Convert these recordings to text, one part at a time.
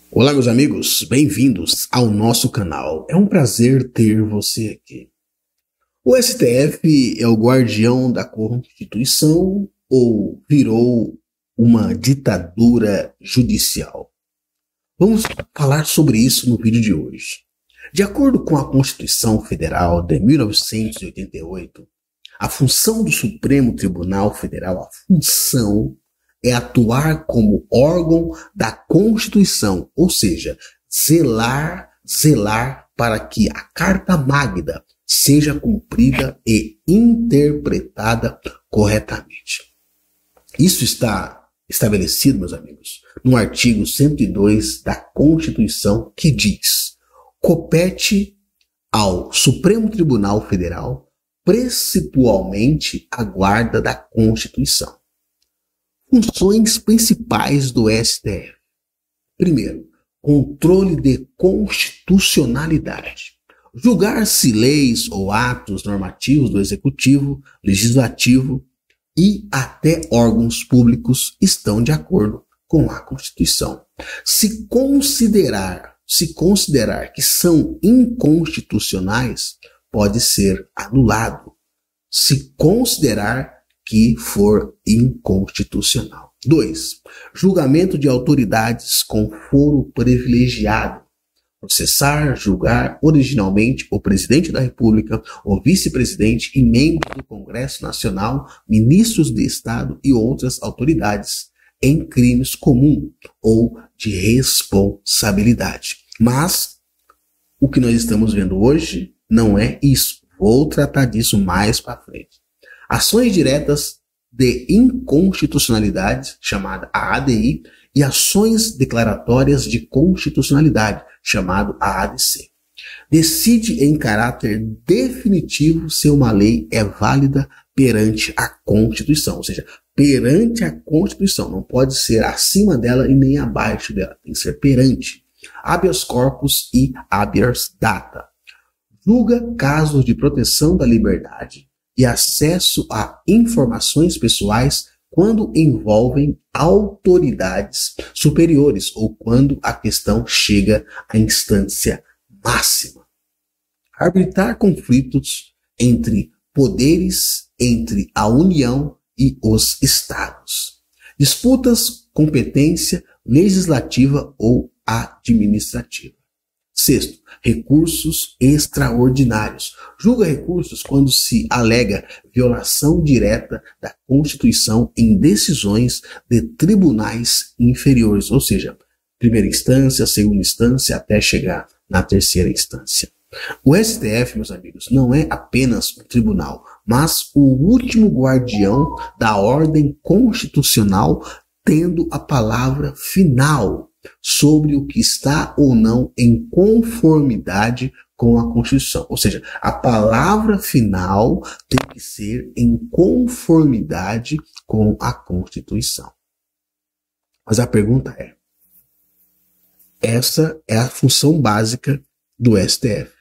Olá, meus amigos, bem-vindos ao nosso canal. É um prazer ter você aqui. O STF é o guardião da Constituição ou virou uma ditadura judicial? Vamos falar sobre isso no vídeo de hoje. De acordo com a Constituição Federal de 1988, a função do Supremo Tribunal Federal, a função é atuar como órgão da Constituição, ou seja, zelar para que a Carta Magna seja cumprida e interpretada corretamente. Isso está estabelecido, meus amigos, no artigo 102 da Constituição, que diz: compete ao Supremo Tribunal Federal principalmente a guarda da Constituição. Funções principais do STF. Primeiro, controle de constitucionalidade. Julgar se leis ou atos normativos do Executivo, Legislativo e até órgãos públicos estão de acordo com a Constituição. Se considerar que são inconstitucionais, pode ser anulado. Se considerar que for inconstitucional. 2. Julgamento de autoridades com foro privilegiado. Processar, julgar originalmente o presidente da República, o vice-presidente e membros do Congresso Nacional, ministros de Estado e outras autoridades em crimes comuns ou de responsabilidade. Mas o que nós estamos vendo hoje não é isso. Vou tratar disso mais para frente. Ações diretas de inconstitucionalidade, chamada ADI, e ações declaratórias de constitucionalidade, chamado ADC. Decide em caráter definitivo se uma lei é válida perante a Constituição, ou seja, perante a Constituição, não pode ser acima dela e nem abaixo dela, tem que ser perante. Habeas corpus e habeas data. Julga casos de proteção da liberdade e acesso a informações pessoais quando envolvem autoridades superiores ou quando a questão chega à instância máxima. Arbitrar conflitos entre poderes entre a União e os Estados. Disputas competência legislativa ou administrativa. Sexto, recursos extraordinários. Julga recursos quando se alega violação direta da Constituição em decisões de tribunais inferiores, ou seja, primeira instância, segunda instância, até chegar na terceira instância. O STF, meus amigos, não é apenas um tribunal, mas o último guardião da ordem constitucional, tendo a palavra final sobre o que está ou não em conformidade com a Constituição. Ou seja, a palavra final tem que ser em conformidade com a Constituição. Mas a pergunta é, essa é a função básica do STF.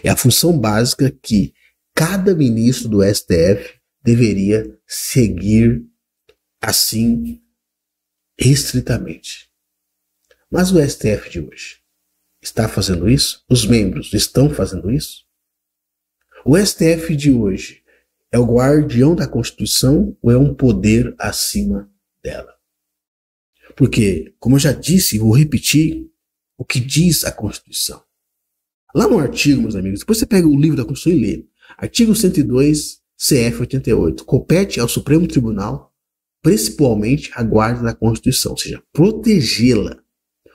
É a função básica que cada ministro do STF deveria seguir assim restritamente. Mas o STF de hoje está fazendo isso? Os membros estão fazendo isso? O STF de hoje é o guardião da Constituição ou é um poder acima dela? Porque, como eu já disse e vou repetir, o que diz a Constituição? Lá no artigo, meus amigos, depois você pega o livro da Constituição e lê. Artigo 102, CF 88. Compete ao Supremo Tribunal, principalmente a guarda da Constituição, ou seja, protegê-la.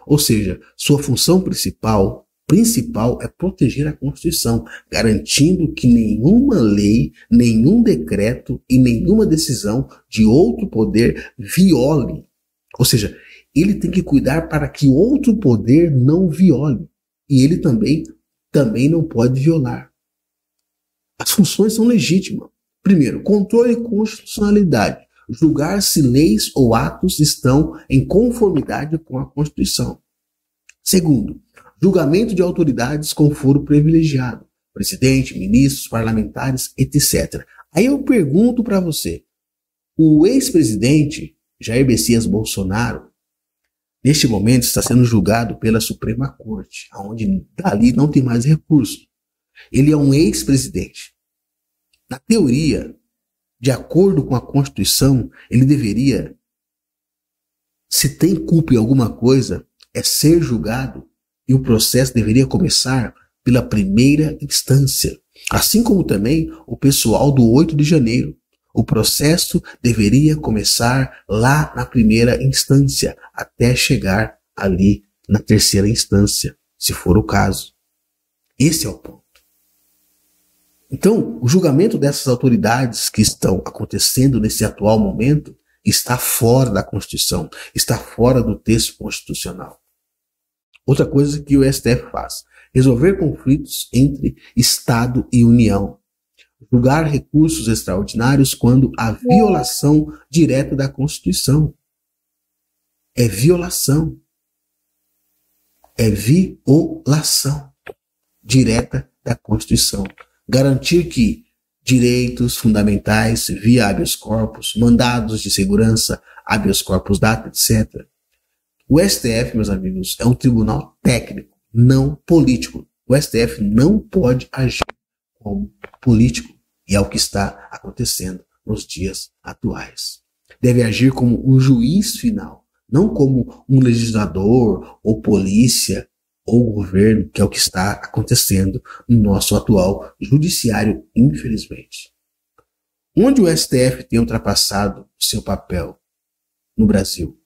Ou seja, sua função principal é proteger a Constituição, garantindo que nenhuma lei, nenhum decreto e nenhuma decisão de outro poder viole. Ou seja, ele tem que cuidar para que outro poder não viole. E ele também não pode violar. As funções são legítimas. Primeiro, controle e constitucionalidade. Julgar se leis ou atos estão em conformidade com a Constituição. Segundo, julgamento de autoridades com foro privilegiado. Presidente, ministros, parlamentares, etc. Aí eu pergunto para você, o ex-presidente Jair Messias Bolsonaro neste momento está sendo julgado pela Suprema Corte, onde dali não tem mais recurso. Ele é um ex-presidente. Na teoria, de acordo com a Constituição, ele deveria, se tem culpa em alguma coisa, é ser julgado, e o processo deveria começar pela primeira instância. Assim como também o pessoal do 8 de janeiro. O processo deveria começar lá na primeira instância, até chegar ali na terceira instância, se for o caso. Esse é o ponto. Então, o julgamento dessas autoridades que estão acontecendo nesse atual momento está fora da Constituição, está fora do texto constitucional. Outra coisa que o STF faz: resolver conflitos entre Estado e União. Julgar recursos extraordinários quando há violação direta da Constituição. É violação. É violação direta da Constituição. Garantir que direitos fundamentais via habeas corpus, mandados de segurança, habeas corpus data, etc. O STF, meus amigos, é um tribunal técnico, não político. O STF não pode agir como político, e é o que está acontecendo nos dias atuais. Deve agir como um juiz final, não como um legislador ou polícia ou governo, que é o que está acontecendo no nosso atual judiciário, infelizmente. Onde o STF tem ultrapassado o seu papel no Brasil?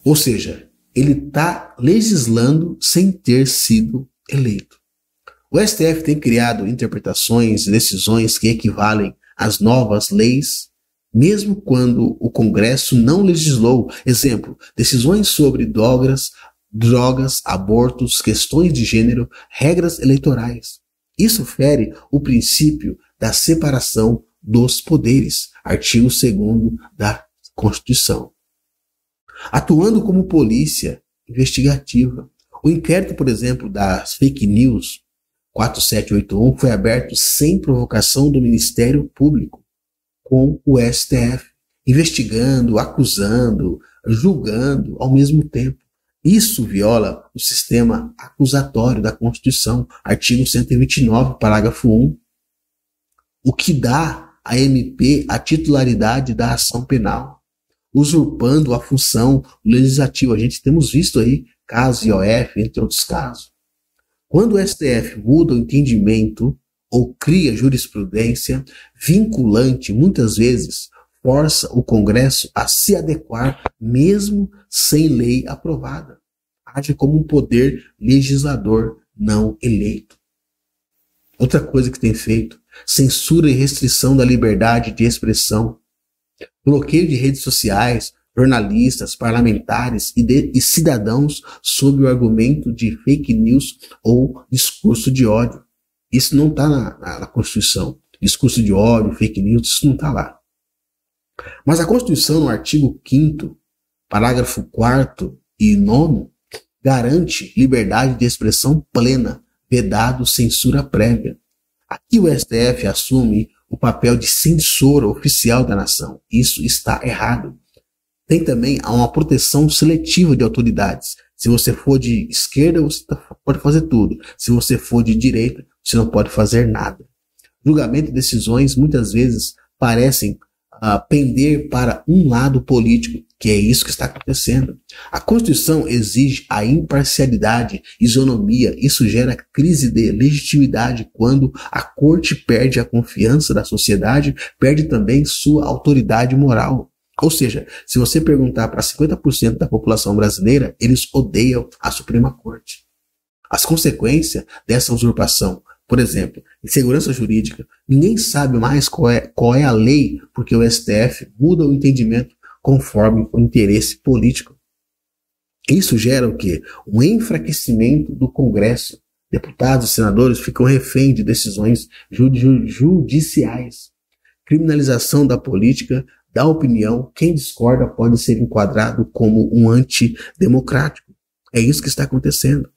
Ou seja, ele está legislando sem ter sido eleito. O STF tem criado interpretações e decisões que equivalem às novas leis, mesmo quando o Congresso não legislou. Exemplo, decisões sobre drogas, abortos, questões de gênero, regras eleitorais. Isso fere o princípio da separação dos poderes, artigo 2º da Constituição. Atuando como polícia investigativa. O inquérito, por exemplo, das fake news 4781 foi aberto sem provocação do Ministério Público, com o STF, investigando, acusando, julgando ao mesmo tempo. Isso viola o sistema acusatório da Constituição, artigo 129, parágrafo 1, o que dá à MP a titularidade da ação penal, usurpando a função legislativa. A gente temos visto aí casos IOF, entre outros casos. Quando o STF muda o entendimento ou cria jurisprudência vinculante, muitas vezes força o Congresso a se adequar mesmo sem lei aprovada. Age como um poder legislador não eleito. Outra coisa que tem feito: censura e restrição da liberdade de expressão, bloqueio de redes sociais, jornalistas, parlamentares e cidadãos sob o argumento de fake news ou discurso de ódio. Isso não está na Constituição. Discurso de ódio, fake news, isso não está lá. Mas a Constituição, no artigo 5º, parágrafo 4º e 9º, garante liberdade de expressão plena, vedado censura prévia. Aqui o STF assume o papel de censor oficial da nação. Isso está errado. Tem também uma proteção seletiva de autoridades. Se você for de esquerda, você pode fazer tudo. Se você for de direita, você não pode fazer nada. Julgamento e decisões muitas vezes parecem pender para um lado político, que é isso que está acontecendo. A Constituição exige a imparcialidade, isonomia. Isso gera crise de legitimidade quando a corte perde a confiança da sociedade, perde também sua autoridade moral. Ou seja, se você perguntar para 50% da população brasileira, eles odeiam a Suprema Corte. As consequências dessa usurpação, por exemplo, insegurança jurídica, ninguém sabe mais qual é a lei, porque o STF muda o entendimento conforme o interesse político. Isso gera o quê? Um enfraquecimento do Congresso. Deputados e senadores ficam reféns de decisões judiciais. Criminalização da política, da opinião. Quem discorda pode ser enquadrado como um antidemocrático. É isso que está acontecendo.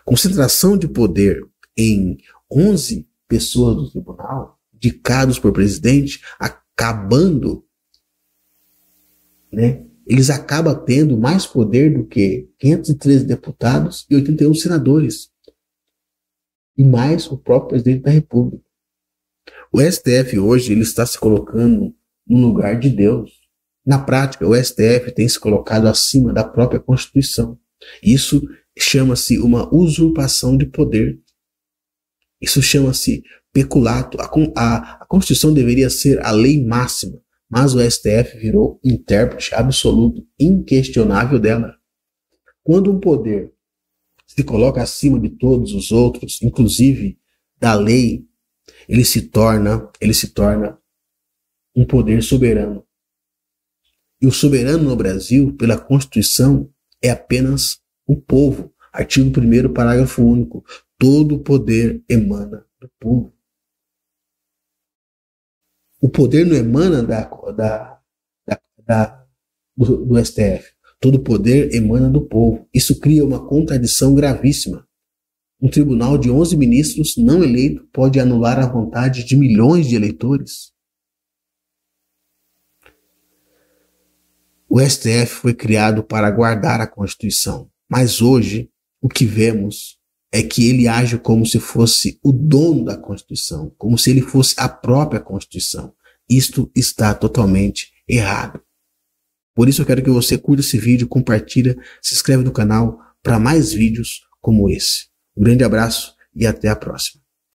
Concentração de poder em 11 pessoas do tribunal, indicados por presidente, acabando, eles acabam tendo mais poder do que 513 deputados e 81 senadores. E mais o próprio presidente da República. O STF hoje ele está se colocando no lugar de Deus. Na prática, o STF tem se colocado acima da própria Constituição. Isso chama-se uma usurpação de poder. Isso chama-se peculato. A Constituição deveria ser a lei máxima, mas o STF virou intérprete absoluto, inquestionável dela. Quando um poder se coloca acima de todos os outros, inclusive da lei, ele se torna um poder soberano. E o soberano no Brasil, pela Constituição, é apenas o povo. Artigo 1º, parágrafo único. Todo poder emana do povo. O poder não emana do STF. Todo poder emana do povo. Isso cria uma contradição gravíssima. Um tribunal de 11 ministros não eleito pode anular a vontade de milhões de eleitores. O STF foi criado para guardar a Constituição, mas hoje o que vemos é que ele age como se fosse o dono da Constituição, como se ele fosse a própria Constituição. Isto está totalmente errado. Por isso eu quero que você curta esse vídeo, compartilha, se inscreve no canal para mais vídeos como esse. Um grande abraço e até a próxima.